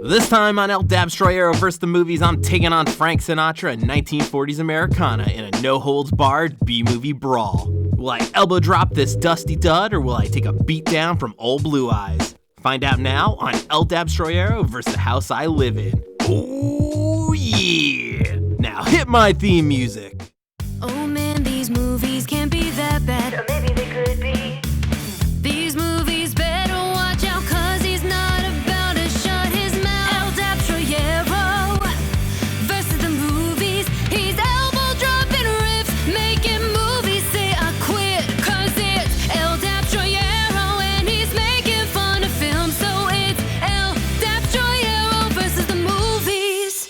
This time on El Dabstroyero vs. the movies, I'm taking on Frank Sinatra and 1940s Americana in a no-holds-barred B-movie brawl. Will I elbow drop this dusty dud, or will I take a beat down from old Blue Eyes? Find out now on El Dabstroyero vs. the house I live in. Oh yeah! Now hit my theme music. Oh man, these movies can't be that bad. Or maybe they could be. These movies better watch out, cause he's not about to shut his mouth. El Dabstroyero versus the movies. He's elbow dropping riffs, making movies say I quit. Cause it's El Dabstroyero and he's making fun of film. So it's El Dabstroyero versus the movies.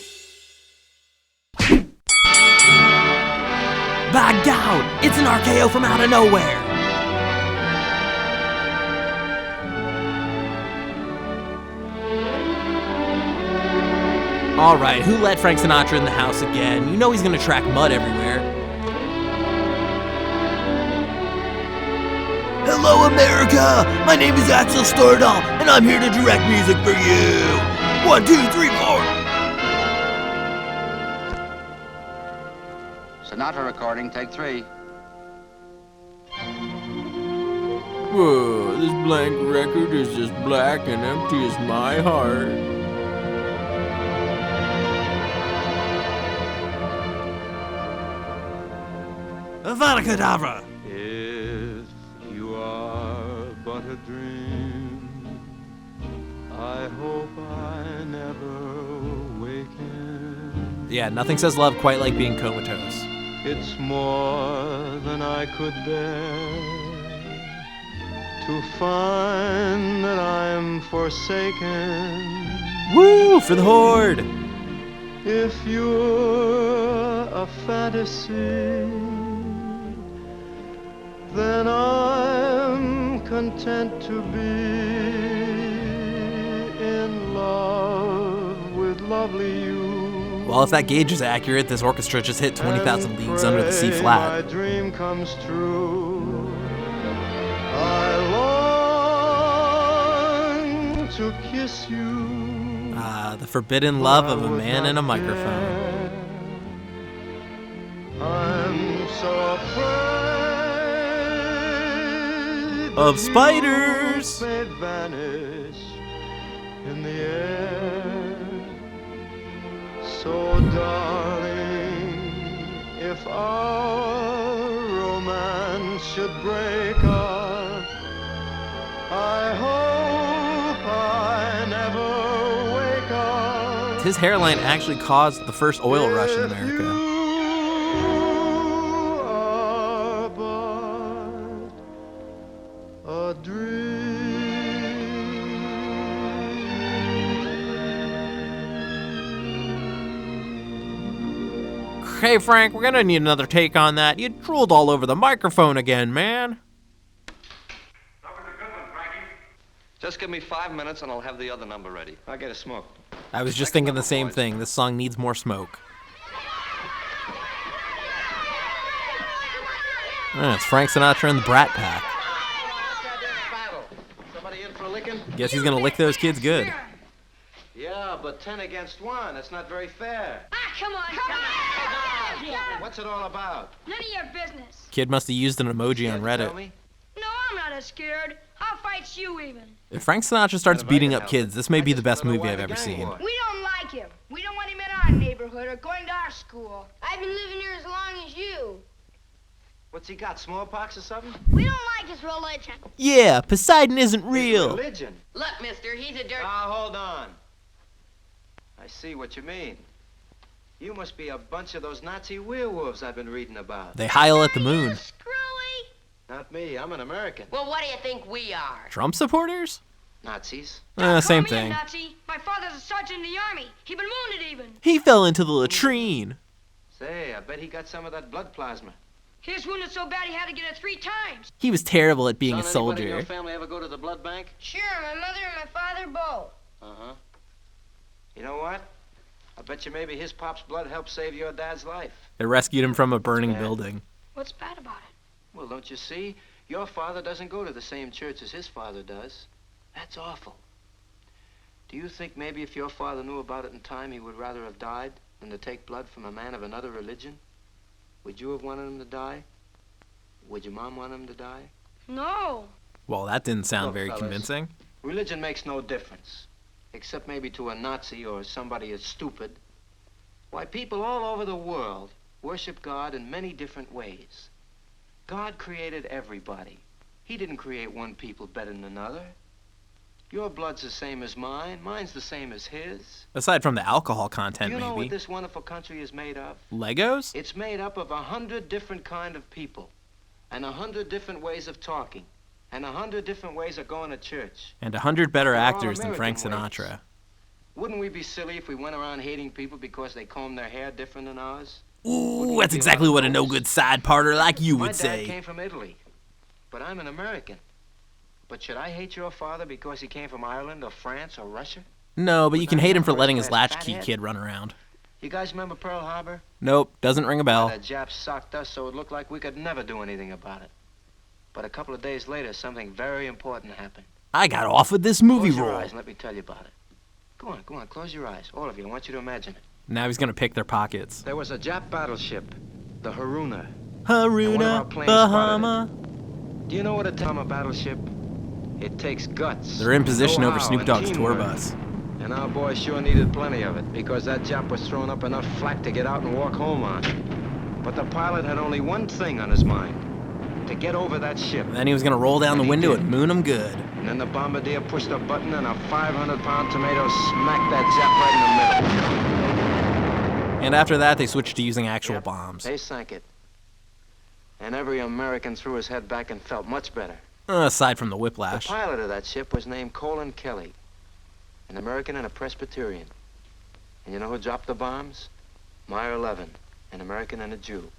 By God, it's an RKO from out of nowhere. Alright, who let Frank Sinatra in the house again? You know he's gonna track mud everywhere. Hello, America! My name is Axel Stordal, and I'm here to direct music for you! 1, 2, 3, 4! Sinatra recording, take 3. Whoa, this blank record is as black and empty as my heart. Avada Kedavra! If you are but a dream, I hope I never waken. Yeah, nothing says love quite like being comatose. It's more than I could bear to find that I'm forsaken. Woo, for the horde! If you're a fantasy, then I'm content to be in love with lovely you. Well, if that gauge is accurate, this orchestra just hit 20,000 leagues under the C flat. My dream comes true. I long to kiss you. The forbidden love of a man and a microphone. I'm so afraid Of spiders! may vanish in the air. So darling, if our romance should break up, I hope I never wake up. His hairline actually caused the first oil rush in America. You are but a dream. Hey Frank, we're gonna need another take on that. You drooled all over the microphone again, man. That was a good one, Frankie. Just give me 5 minutes and I'll have the other number ready. I'll get a smoke. I was just thinking the same thing. This song needs more smoke. It's Frank Sinatra and the Brat Pack. Somebody in for a licking? Guess he's gonna lick those kids good. Yeah, but 10 against 1. That's not very fair. Ah, come on. What's it all about? None of your business. Kid must have used an emoji on Tell Reddit. me? No, I'm not as scared. I'll fight you even. If Frank Sinatra starts beating up kids, this may be the best movie I've ever seen. We don't like him. We don't want him in our neighborhood or going to our school. I've been living here as long as you. What's he got, smallpox or something? We don't like his religion. Yeah, Poseidon isn't real. Religion. Look, mister, he's a dirt... Now, hold on. I see what you mean. You must be a bunch of those Nazi werewolves I've been reading about. They heil at the moon. Screwy. Not me, I'm an American. Well, what do you think we are? Trump supporters? Nazis. Same Call me a thing. Nazi. My father's a sergeant in the army. He been wounded even. He fell into the latrine. Say, I bet he got some of that blood plasma. He was wounded so bad he had to get it 3 times. He was terrible at being a Son, anybody in your soldier. family ever go to the blood bank? Sure, my mother and my father both. Uh-huh. You know what? I bet you maybe his pop's blood helped save your dad's life. They rescued him from a burning bad. building. What's bad about it? Well, don't you see? Your father doesn't go to the same church as his father does. That's awful. Do you think maybe if your father knew about it in time, he would rather have died than to take blood from a man of another religion? Would you have wanted him to die? Would your mom want him to die? No. Well, that didn't sound Look, very fellas, convincing. Religion makes no difference, except maybe to a Nazi or somebody as stupid. Why, people all over the world worship God in many different ways. God created everybody. He didn't create one people better than another. Your blood's the same as mine. Mine's the same as his. Aside from the alcohol content, Do you know maybe. what this wonderful country is made of? Legos? It's made up of 100 different kind of people, and 100 different ways of talking, and 100 different ways of going to church. And 100 better They're all actors than Frank American Sinatra. ways. Wouldn't we be silly if we went around hating people because they comb their hair different than ours? Ooh, that's exactly what a no-good side parter like you My would dad say. came from Italy, but I'm an American. But should I hate your father because he came from Ireland or France or Russia? No, but you can hate him for letting his First-class latchkey fathead. kid run around. You guys remember Pearl Harbor? Nope, doesn't ring a bell. The Japs socked us so it looked like we could never do anything about it. But a couple of days later, something very important happened. I got off with this movie Close your role. eyes and let me tell you about it. Go on, close your eyes. All of you, I want you to imagine it. Now he's gonna pick their pockets. There was a Jap battleship, the Haruna. And one of our Haruna, planes spotted Bahama. Do you know what a battleship? It takes guts. They're in position over know-how, Snoop and Dogg's tour teamwork. bus. And our boy sure needed plenty of it, because that Jap was throwing up enough flak to get out and walk home on. But the pilot had only one thing on his mind: to get over that ship. And then he was gonna roll down And the he window did. and moon him good. And then the bombardier pushed a button and a 500-pound tomato smacked that Jap right in the middle. And after that, they switched to using actual Yep, bombs. They sank it. And every American threw his head back and felt much better. Aside from the The whiplash. pilot of that ship was named Colin Kelly, an American and a Presbyterian. And you know who dropped the bombs? Meyer Levin, an American and a Jew.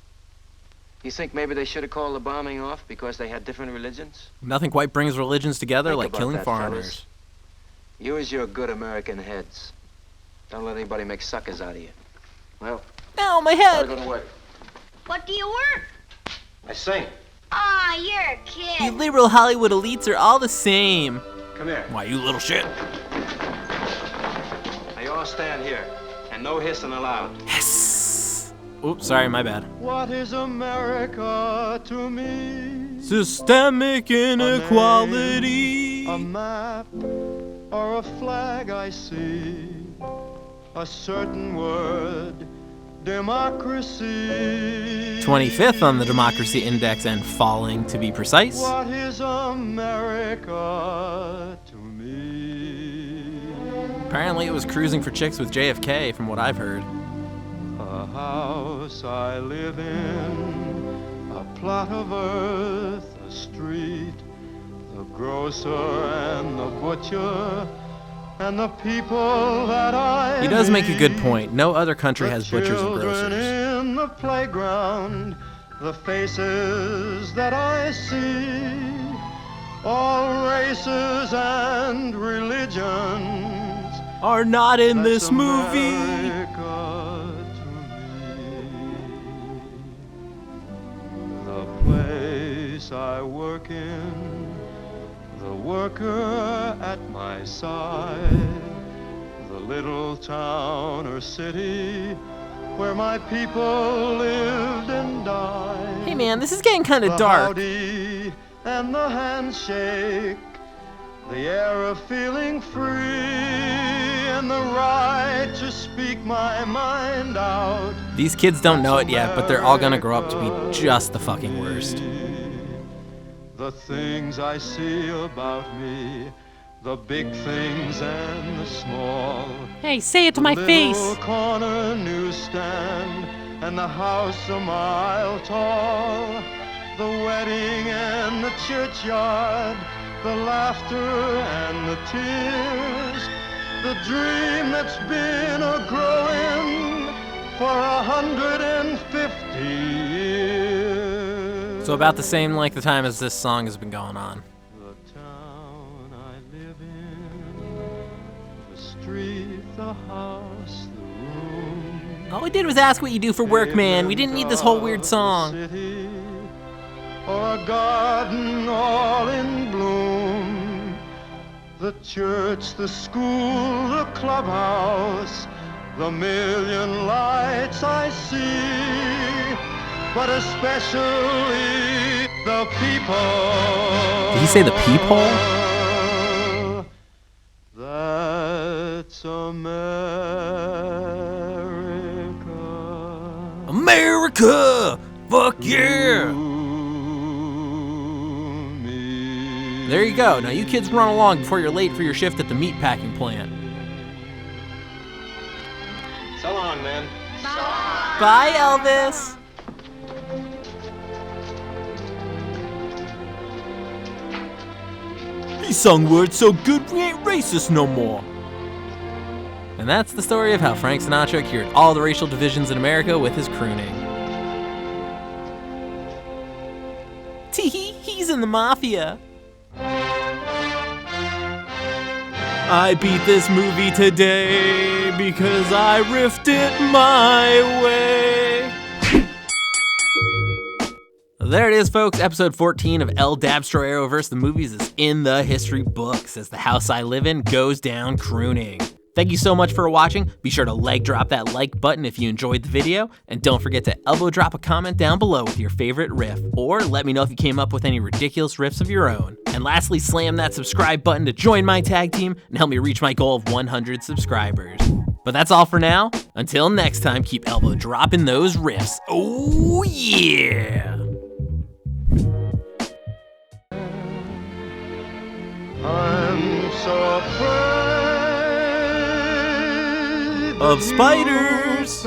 You think maybe they should have called the bombing off because they had different religions? Nothing quite brings religions together Think like about killing that, foreigners. fellas. Use your good American heads. Don't let anybody make suckers out of you. Well, Ow, my gotta head! go to work. What do you work? I sing. Ah, you're a You kid. liberal Hollywood elites are all the same. Come here. Why, you little shit. Now you all stand here, and no hissing allowed. Yes! Oops, sorry, my bad. What is America to me? Systemic inequality. A map or a flag I see, a certain word, democracy. 25th on the Democracy Index and falling, to be precise. What is America to me? Apparently it was cruising for chicks with JFK, from what I've heard. A house I live in, a plot of earth, a street, the grocer and the butcher, and the people that I He does make a good meet. point. No other country The has butchers and children grocers. in the playground, the faces that I see, all races and religions. Are not in That's this movie. America to me. The place I work in, the worker at my side, the little town or city where my people lived and died. Hey man, this is getting kind of The dark. howdy and the handshake, the air of feeling free, and the right to speak my mind out. These kids don't know it yet, but they're all gonna grow up to be just the fucking worst. The things I see about me, the big things and the small. Hey, say it to my The face. little corner newsstand and the house a mile tall. The wedding and the churchyard, the laughter and the tears. The dream that's been a-growing for 150 years. So about the same length of time as this song has been going on. The town I live in, the street, the house, the room. All we did was ask what you do for work, man. We didn't need this whole weird song. City, or a garden all in bloom. the church, the school, the clubhouse, the million lights I see, but especially the people. Did he say the peephole? That's America. America! Fuck yeah! There you go. Now you kids run along before you're late for your shift at the meatpacking plant. So long, man. Bye, Elvis. He sung words so good we ain't racist no more. And that's the story of how Frank Sinatra cured all the racial divisions in America with his crooning. Tee-hee, he's in the mafia. I beat this movie today because I riffed it my way. There it is, folks. Episode 14 of El Dabstroyero vs. the Movies is in the history books as the house I live in goes down crooning. Thank you so much for watching. Be sure to leg drop that like button if you enjoyed the video, and don't forget to elbow drop a comment down below with your favorite riff, or let me know if you came up with any ridiculous riffs of your own. And lastly, slam that subscribe button to join my tag team and help me reach my goal of 100 subscribers. But that's all for now. Until next time, keep elbow dropping those riffs. Oh yeah! I'm so afraid Of spiders!